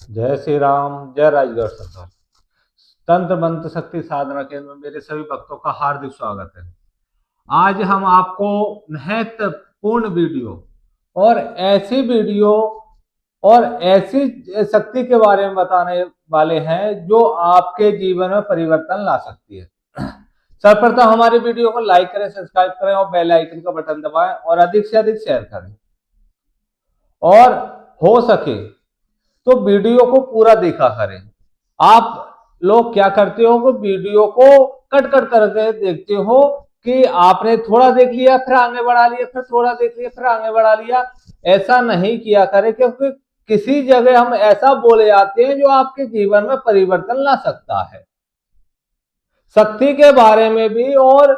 जय श्री राम, जय राजगढ़ सरकार। तंत्र मंत्र शक्ति साधना केंद्र में मेरे सभी भक्तों का हार्दिक स्वागत है। आज हम आपको महत्वपूर्ण वीडियो और ऐसी शक्ति के बारे में बताने वाले हैं जो आपके जीवन में परिवर्तन ला सकती है। सर्वप्रथम हमारे वीडियो को लाइक करें, सब्सक्राइब करें और बेल आइकन का बटन दबाएं और अधिक से अधिक शेयर करें। और हो सके तो वीडियो को पूरा देखा करें। आप लोग क्या करते हो कि वीडियो को कट कट करके देखते हो कि आपने थोड़ा देख लिया फिर आगे बढ़ा लिया, फिर थोड़ा देख लिया फिर आगे बढ़ा लिया। ऐसा नहीं किया करें, क्योंकि किसी जगह हम ऐसा बोले जाते हैं जो आपके जीवन में परिवर्तन ला सकता है। शक्ति के बारे में भी और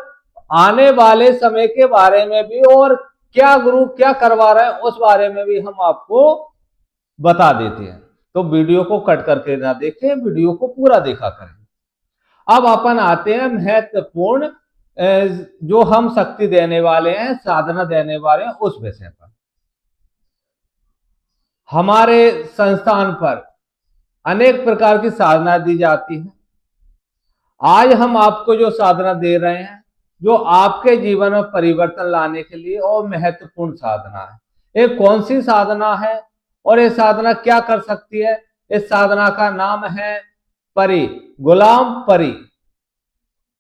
आने वाले समय के बारे में भी और क्या गुरु क्या करवा रहे हैं उस बारे में भी हम आपको बता देते हैं। तो वीडियो को कट करके ना देखें, वीडियो को पूरा देखा करें। अब अपन आते हैं महत्वपूर्ण जो हम शक्ति देने वाले हैं, साधना देने वाले हैं, उस विषय पर। हमारे संस्थान पर अनेक प्रकार की साधना दी जाती है। आज हम आपको जो साधना दे रहे हैं जो आपके जीवन में परिवर्तन लाने के लिए और महत्वपूर्ण साधना है। एक कौन सी साधना है और ये साधना क्या कर सकती है? इस साधना का नाम है परी, गुलाम परी।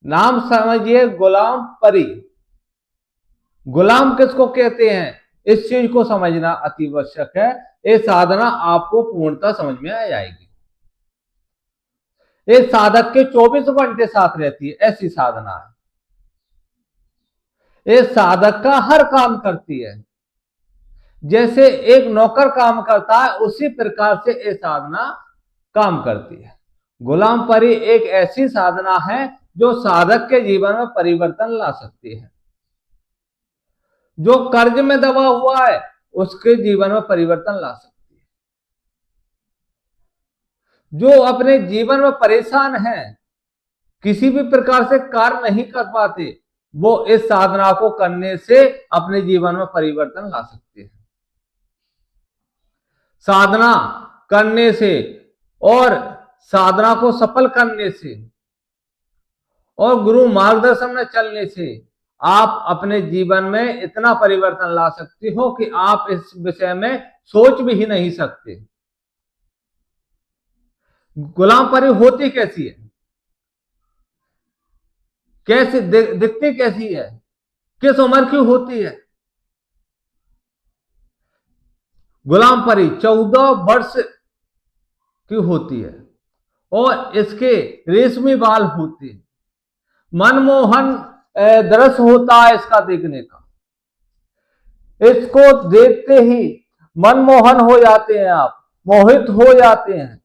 नाम समझिए, गुलाम परी। गुलाम किसको कहते हैं इस चीज को समझना अति आवश्यक है। ये साधना आपको पूर्णतः समझ में आ जाएगी। ये साधक के 24 घंटे साथ रहती है, ऐसी साधना है। ये साधक का हर काम करती है। जैसे एक नौकर काम करता है उसी प्रकार से ये साधना काम करती है। गुलाम परी एक ऐसी साधना है जो साधक के जीवन में परिवर्तन ला सकती है। जो कर्ज में दबा हुआ है उसके जीवन में परिवर्तन ला सकती है। जो अपने जीवन में परेशान है, किसी भी प्रकार से कार्य नहीं कर पाते, वो इस साधना को करने से अपने जीवन में परिवर्तन ला सकते हैं। साधना करने से और साधना को सफल करने से और गुरु मार्गदर्शन में चलने से आप अपने जीवन में इतना परिवर्तन ला सकते हो कि आप इस विषय में सोच भी ही नहीं सकते। गुलाम परी होती कैसी है, कैसे दिखती कैसी है, किस उम्र की होती है? गुलाम परी 14 वर्ष की होती है और इसके रेशमी बाल होते हैं। मनमोहन दृश्य होता है इसका देखने का। इसको देखते ही मनमोहन हो जाते हैं, आप मोहित हो जाते हैं।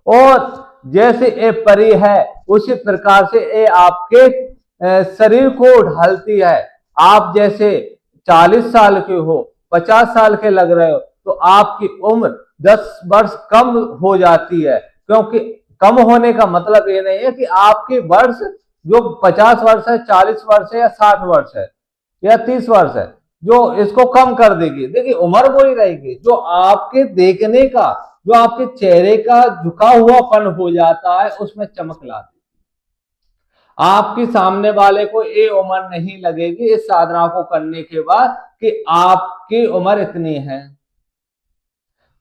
और जैसे ये परी है उसी प्रकार से ये आपके शरीर को ढालती है। आप जैसे 40 साल के हो, 50 साल के लग रहे हो, तो आपकी उम्र 10 वर्ष कम हो जाती है। क्योंकि कम होने का मतलब ये नहीं है कि आपके वर्ष जो 50 वर्ष है, 40 वर्ष है या 60 वर्ष है या 30 वर्ष है, जो इसको कम कर देगी। देखिए उम्र वही रहेगी। जो आपके देखने का, जो आपके चेहरे का झुका हुआपन हो जाता है, उसमें चमक ला देगी। आपके सामने वाले को ये उम्र नहीं लगेगी इस साधना को करने के बाद कि आपकी उम्र इतनी है।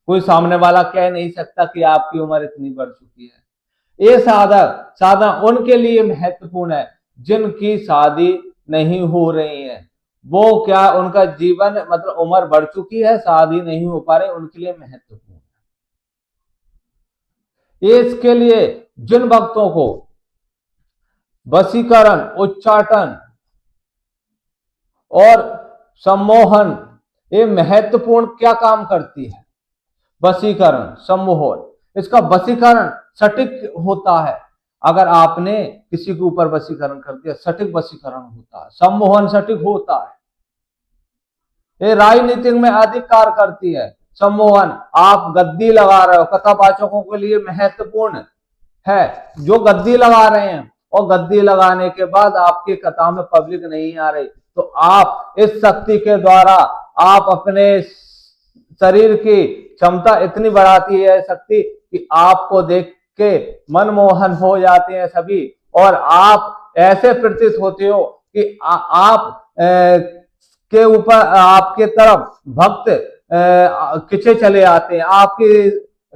कोई सामने वाला कह नहीं सकता कि आपकी उम्र इतनी बढ़ चुकी है। ये साधना उनके लिए महत्वपूर्ण है जिनकी शादी नहीं हो रही है। वो क्या, उनका जीवन मतलब उम्र बढ़ चुकी है, शादी नहीं हो पा रही, उनके लिए महत्वपूर्ण है। इसके लिए जिन भक्तों को वशीकरण, उच्चाटन और सम्मोहन, ये महत्वपूर्ण क्या काम करती है? वशीकरण, सम्मोहन। इसका वशीकरण सटीक होता है। अगर आपने किसी के ऊपर वशीकरण कर दिया, सटीक वशीकरण होता है, सम्मोहन सटीक होता है। ये राजनीतिक में अधिक कार्य करती है। सम्मोहन, आप गद्दी लगा रहे हो, कथावाचकों के लिए महत्वपूर्ण है। जो गद्दी लगा रहे हैं और गद्दी लगाने के बाद आपकी कथा में पब्लिक नहीं आ रही, तो आप इस शक्ति के द्वारा आप अपने शरीर की क्षमता इतनी बढ़ाती है शक्ति कि आपको देख के मनमोहन हो जाते हैं सभी, और आप ऐसे प्रतीत होते हो कि आप के ऊपर, आपके तरफ भक्त खिंचे चले आते हैं, आपकी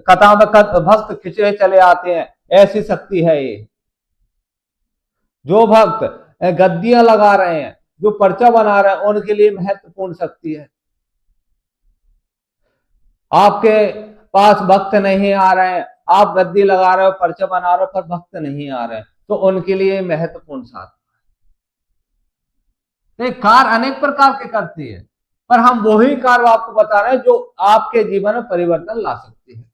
कथा में भक्त खिंचे चले आते हैं। ऐसी शक्ति है ये। जो भक्त गद्दियां लगा रहे हैं, जो पर्चा बना रहे हैं, उनके लिए महत्वपूर्ण शक्ति है। आपके पास भक्त नहीं आ रहे हैं, आप गद्दी लगा रहे हो, पर्चा बना रहे हो, पर भक्त नहीं आ रहे हैं, तो उनके लिए महत्वपूर्ण साधन है। कार्य अनेक प्रकार के करती है, पर हम वही कार्य आपको बता रहे हैं जो आपके जीवन में परिवर्तन ला सकती है।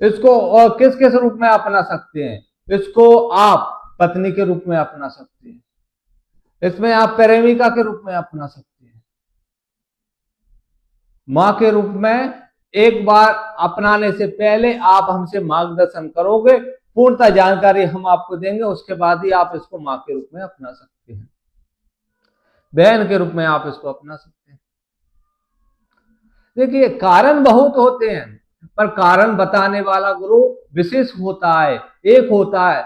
इसको किस किस रूप में अपना सकते हैं? इसको आप पत्नी के रूप में अपना सकते हैं, इसमें आप प्रेमिका के रूप में अपना सकते हैं, मां के रूप में। एक बार अपनाने से पहले आप हमसे मार्गदर्शन करोगे, पूर्णतः जानकारी हम आपको देंगे, उसके बाद ही आप इसको मां के रूप में अपना सकते हैं, बहन के रूप में आप इसको अपना सकते हैं। देखिए, कारण बहुत होते हैं, पर कारण बताने वाला गुरु विशेष होता है, एक होता है।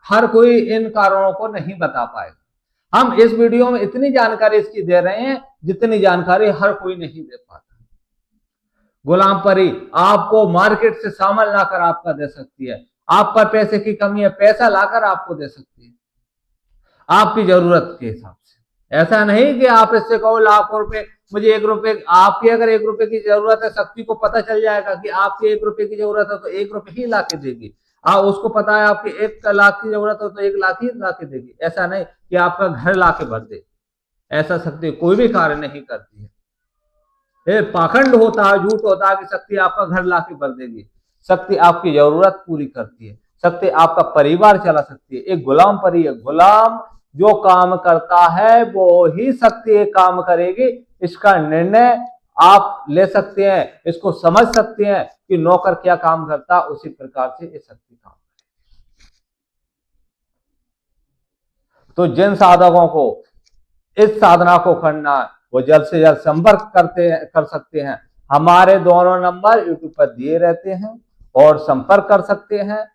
हर कोई इन कारणों को नहीं बता पाएगा। हम इस वीडियो में इतनी जानकारी इसकी दे रहे हैं जितनी जानकारी हर कोई नहीं दे पाता। गुलाम परी आपको मार्केट से सामान लाकर आपका दे सकती है, आप पर पैसे की कमी है, पैसा लाकर आपको दे सकती है आपकी जरूरत के हिसाब से। ऐसा नहीं कि आप इससे कहो लाखों रुपए, मुझे 1 रुपए, आपकी अगर 1 रुपए की जरूरत है, शक्ति को पता चल जाएगा कि आपकी 1 रुपए की जरूरत है तो 1 रुपए ही लाके देगी। उसको पता है आपकी 1 लाख की जरूरत हो तो 1 लाख ही लाके देगी। ऐसा नहीं कि आपका घर लाके भर दे, ऐसा शक्ति कोई भी कार्य नहीं करती है। पाखंड होता है, झूठ होता है कि शक्ति आपका घर लाके भर देगी। शक्ति आपकी जरूरत पूरी करती है, शक्ति आपका परिवार चला सकती है। एक गुलाम परी है, गुलाम जो काम करता है वो ही शक्ति काम करेगी। इसका निर्णय आप ले सकते हैं, इसको समझ सकते हैं कि नौकर क्या काम करता, उसी प्रकार से ये शक्ति काम करेगी। तो जिन साधकों को इस साधना को करना है वो जल्द से जल्द संपर्क कर सकते हैं। हमारे दोनों नंबर यूट्यूब पर दिए रहते हैं और संपर्क कर सकते हैं।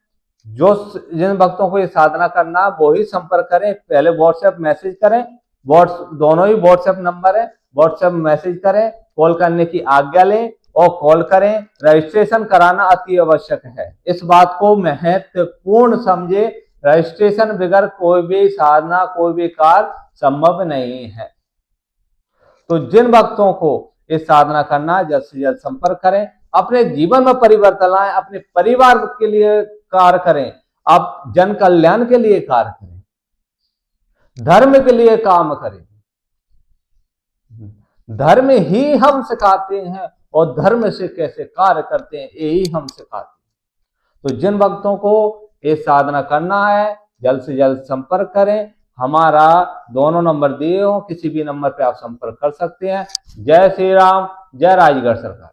जो जिन भक्तों को ये साधना करना है वो ही संपर्क करें। पहले व्हाट्सएप मैसेज करें, दोनों ही व्हाट्सएप नंबर है, व्हाट्सएप मैसेज करें, कॉल करने की आज्ञा लें और कॉल करें। रजिस्ट्रेशन कराना अति आवश्यक है, इस बात को महत्वपूर्ण समझे। रजिस्ट्रेशन बगैर कोई भी साधना, कोई भी कार्य संभव नहीं है। तो जिन भक्तों को इस साधना करना जल्द से जल्द संपर्क करें, अपने जीवन में परिवर्तन लाएं, अपने परिवार के लिए कार्य करें, आप जन कल्याण के लिए कार्य करें, धर्म के लिए काम करें। धर्म ही हम सिखाते हैं और धर्म से कैसे कार्य करते हैं यही हम सिखाते हैं। तो जिन भक्तों को ये साधना करना है जल्द से जल्द संपर्क करें। हमारा दोनों नंबर दिए हो, किसी भी नंबर पे आप संपर्क कर सकते हैं। जय श्री राम, जय राजगढ़ सरकार।